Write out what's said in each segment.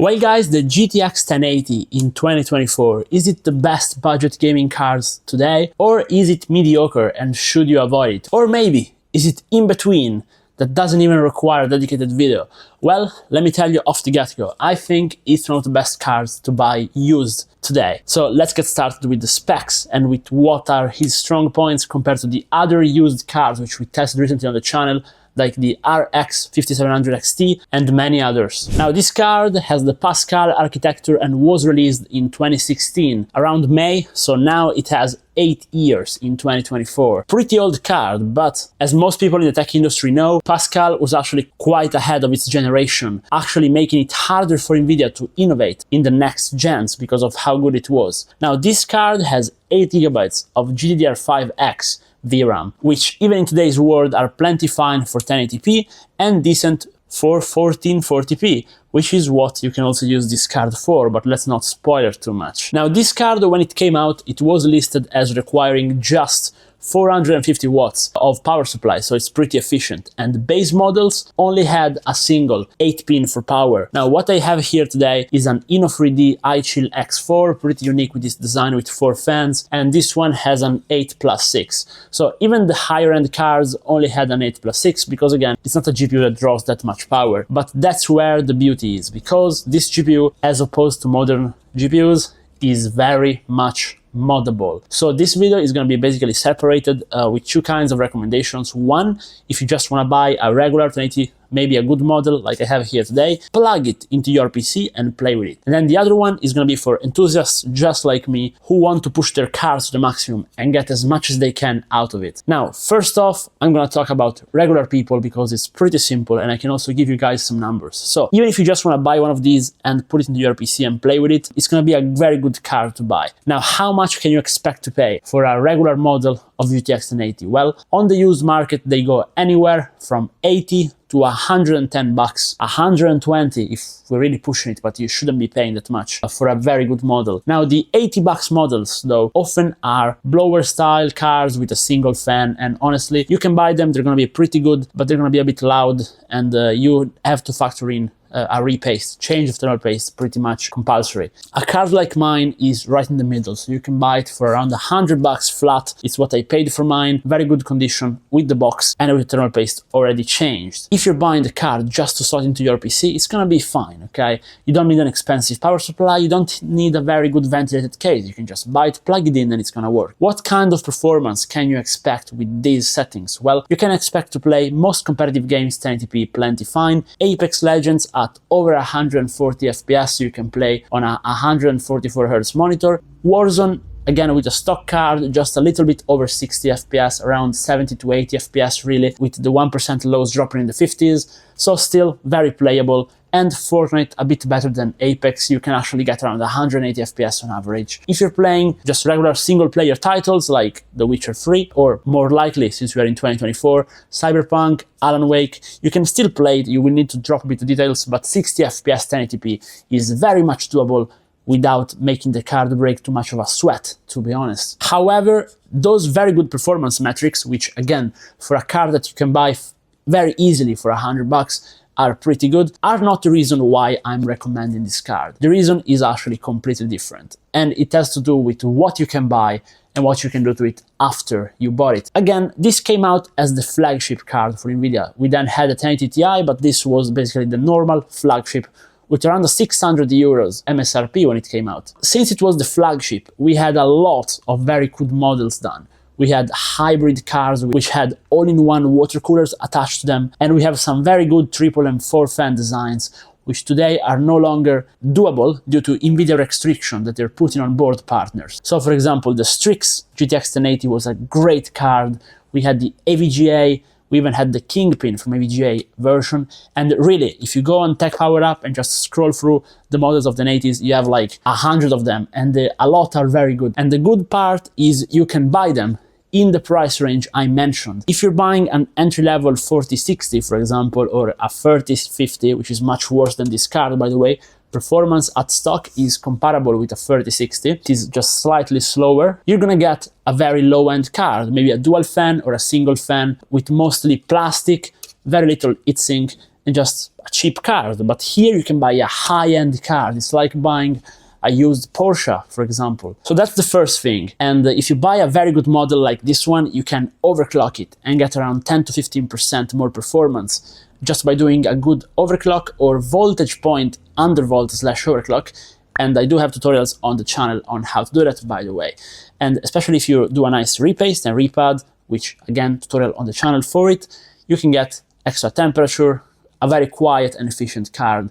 Well guys, the GTX 1080 in 2024, is it the best budget gaming cards today? Or is it mediocre and should you avoid it? Or maybe, is it in between that doesn't even require a dedicated video? Well, let me tell you off the get-go, I think it's one of the best cards to buy used today. So let's get started with the specs and with what are his strong points compared to the other used cards which we tested recently on the channel, like the RX 5700 XT and many others. Now this card has the Pascal architecture and was released in 2016, around May, so now it has 8 years in 2024. Pretty old card, but as most people in the tech industry know, Pascal was actually quite ahead of its generation, actually making it harder for Nvidia to innovate in the next gens because of how good it was. Now this card has 8 GB of GDDR5X VRAM, which even in today's world are plenty fine for 1080p and decent for 1440p, which is what you can also use this card for, but let's not spoil it too much. Now this card, when it came out, it was listed as requiring just 450 watts of power supply, so it's pretty efficient, and base models only had a single 8-pin for power. Now what I have here today is an Inno3D iChill X4, pretty unique with this design with 4 fans, and this one has an 8+6. So even the higher end cards only had an 8+6 because again, it's not a GPU that draws that much power, but that's where the beauty is, because this GPU, as opposed to modern GPUs, is very much moddable. So this video is going to be basically separated with two kinds of recommendations. One, if you just want to buy a regular 1080, maybe a good model like I have here today, plug it into your PC and play with it. And then the other one is going to be for enthusiasts just like me who want to push their cards to the maximum and get as much as they can out of it. Now, first off, I'm going to talk about regular people because it's pretty simple and I can also give you guys some numbers. So even if you just want to buy one of these and put it into your PC and play with it, it's going to be a very good card to buy. Now, how much can you expect to pay for a regular model of GTX 1080? Well, on the used market, they go anywhere from 80 to 110 bucks, 120 if we're really pushing it, but you shouldn't be paying that much for a very good model. Now the 80 bucks models though often are blower style cards with a single fan, and honestly you can buy them, they're gonna be pretty good, but they're gonna be a bit loud, and you have to factor in a repaste, change of thermal paste, pretty much compulsory. A card like mine is right in the middle, so you can buy it for around 100 bucks flat. It's what I paid for mine, very good condition with the box and with the thermal paste already changed. If you're buying the card just to slot into your PC, it's gonna be fine, okay? You don't need an expensive power supply, you don't need a very good ventilated case, you can just buy it, plug it in and it's gonna work. What kind of performance can you expect with these settings? Well, you can expect to play most competitive games 1080p plenty fine, Apex Legends at over 140 FPS, you can play on a 144Hz monitor. Warzone, again with a stock card, just a little bit over 60 FPS, around 70 to 80 FPS really, with the 1% lows dropping in the 50s, so still very playable. And Fortnite a bit better than Apex, you can actually get around 180 FPS on average. If you're playing just regular single player titles like The Witcher 3, or more likely since we are in 2024, Cyberpunk, Alan Wake, you can still play it, you will need to drop a bit of details, but 60 FPS 1080p is very much doable without making the card break too much of a sweat, to be honest. However, those very good performance metrics, which again, for a card that you can buy very easily for 100 bucks, are pretty good, are not the reason why I'm recommending this card. The reason is actually completely different, and it has to do with what you can buy and what you can do to it after you bought it. Again, this came out as the flagship card for Nvidia. We then had a 1080 Ti, but this was basically the normal flagship with around the 600 euros MSRP when it came out. Since it was the flagship, we had a lot of very good models done. We had hybrid cars which had all-in-one water coolers attached to them, and we have some very good triple and 4 fan designs which today are no longer doable due to Nvidia restriction that they're putting on board partners. So for example, the Strix GTX 1080 was a great card. We had the AVGA, we even had the Kingpin from AVGA version, and really, if you go on Tech Power Up and just scroll through the models of the 1080s, you have like 100 of them, and a lot are very good. And the good part is you can buy them in the price range I mentioned. If you're buying an entry-level 4060, for example, or a 3050, which is much worse than this card, by the way, performance at stock is comparable with a 3060. It is just slightly slower. You're gonna get a very low-end card, maybe a dual fan or a single fan with mostly plastic, very little heatsink, and just a cheap card. But here you can buy a high-end card. It's like buying a used Porsche, for example. So that's the first thing. And if you buy a very good model like this one, you can overclock it and get around 10 to 15% more performance just by doing a good overclock or voltage point undervolt / overclock. And I do have tutorials on the channel on how to do that, by the way. And especially if you do a nice repaste and repad, which again, tutorial on the channel for it, you can get extra temperature, a very quiet and efficient card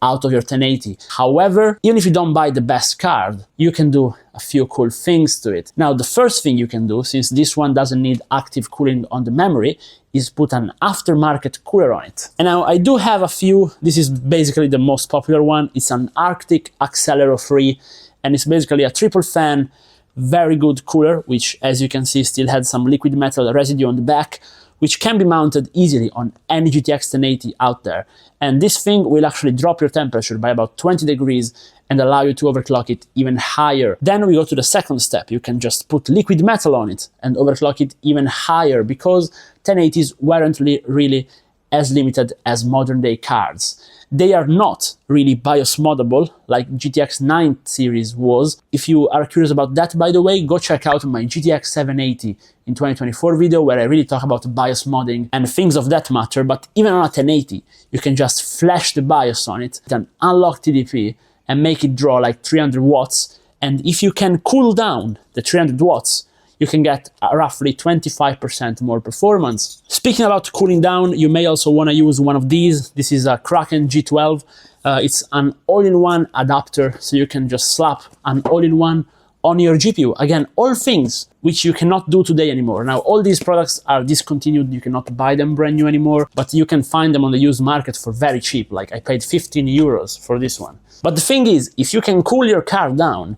out of your 1080. However, even if you don't buy the best card, you can do a few cool things to it. Now, the first thing you can do, since this one doesn't need active cooling on the memory, is put an aftermarket cooler on it. And now I do have a few. This is basically the most popular one. It's an Arctic Accelero 3, and it's basically a triple fan, very good cooler, which, as you can see, still had some liquid metal residue on the back, which can be mounted easily on any GTX 1080 out there. And this thing will actually drop your temperature by about 20 degrees and allow you to overclock it even higher. Then we go to the second step. You can just put liquid metal on it and overclock it even higher, because 1080s weren't really as limited as modern day cards. They are not really BIOS moddable like GTX 9 series was. If you are curious about that, by the way, go check out my GTX 780 in 2024 video, where I really talk about BIOS modding and things of that matter. But even on a 1080, you can just flash the BIOS on it, then unlock TDP and make it draw like 300 watts. And if you can cool down the 300 watts, you can get roughly 25% more performance. Speaking about cooling down, you may also want to use one of these. This is a Kraken G12. It's an all-in-one adapter, so you can just slap an all-in-one on your GPU. Again, all things which you cannot do today anymore. Now, all these products are discontinued. You cannot buy them brand new anymore, but you can find them on the used market for very cheap. Like, I paid 15 euros for this one. But the thing is, if you can cool your card down,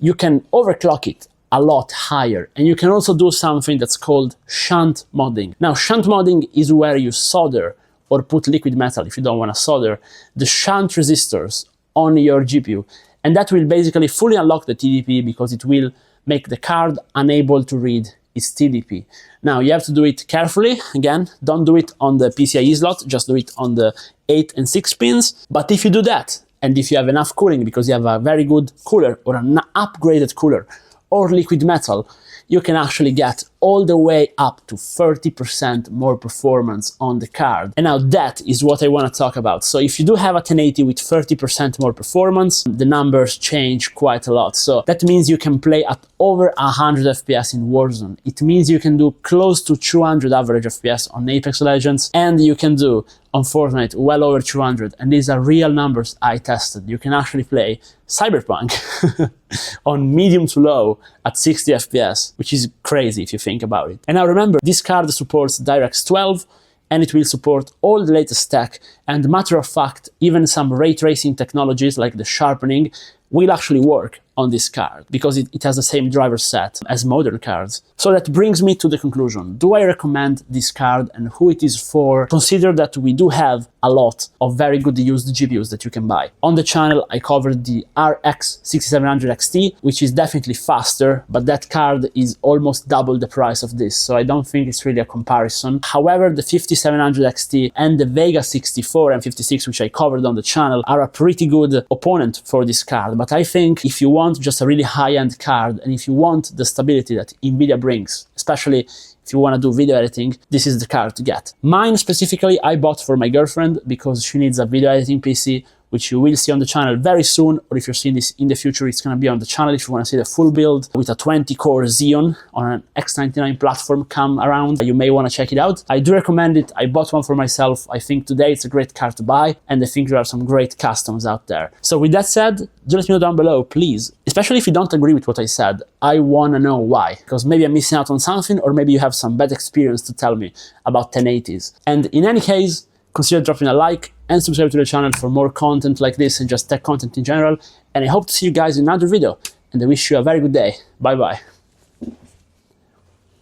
you can overclock it a lot higher. And you can also do something that's called shunt modding. Now, shunt modding is where you solder or put liquid metal, if you don't want to solder, the shunt resistors on your GPU. And that will basically fully unlock the TDP, because it will make the card unable to read its TDP. Now, you have to do it carefully. Again, don't do it on the PCIe slot, just do it on the 8 and 6 pins. But if you do that, and if you have enough cooling, because you have a very good cooler or an upgraded cooler, or liquid metal, you can actually get all the way up to 30% more performance on the card. And now that is what I want to talk about. So if you do have a 1080 with 30% more performance, the numbers change quite a lot. So that means you can play at over 100 FPS in Warzone. It means you can do close to 200 average FPS on Apex Legends, and you can do on Fortnite well over 200. And these are real numbers I tested. You can actually play Cyberpunk on medium to low at 60 FPS, which is crazy if you think about it. And now remember, this card supports DirectX 12, and it will support all the latest tech, and matter of fact, even some ray tracing technologies like the sharpening will actually work on this card, because it has the same driver set as modern cards. So that brings me to the conclusion. Do I recommend this card and who it is for? Consider that we do have a lot of very good used GPUs that you can buy. On the channel, I covered the RX 6700 XT, which is definitely faster, but that card is almost double the price of this, so I don't think it's really a comparison. However, the 5700 XT and the Vega 64 and 56, which I covered on the channel, are a pretty good opponent for this card. But I think if you want just a really high-end card, and if you want the stability that Nvidia brings, especially if you want to do video editing, this is the card to get. Mine specifically, I bought for my girlfriend because she needs a video editing PC, which you will see on the channel very soon, or if you're seeing this in the future, it's going to be on the channel if you want to see the full build with a 20-core Xeon on an X99 platform come around. You may want to check it out. I do recommend it. I bought one for myself. I think today it's a great card to buy, and I think there are some great customs out there. So with that said, do let me know down below, please. Especially if you don't agree with what I said, I want to know why, because maybe I'm missing out on something, or maybe you have some bad experience to tell me about 1080s. And in any case, consider dropping a like and subscribe to the channel for more content like this and just tech content in general. And I hope to see you guys in another video. And I wish you a very good day. Bye bye.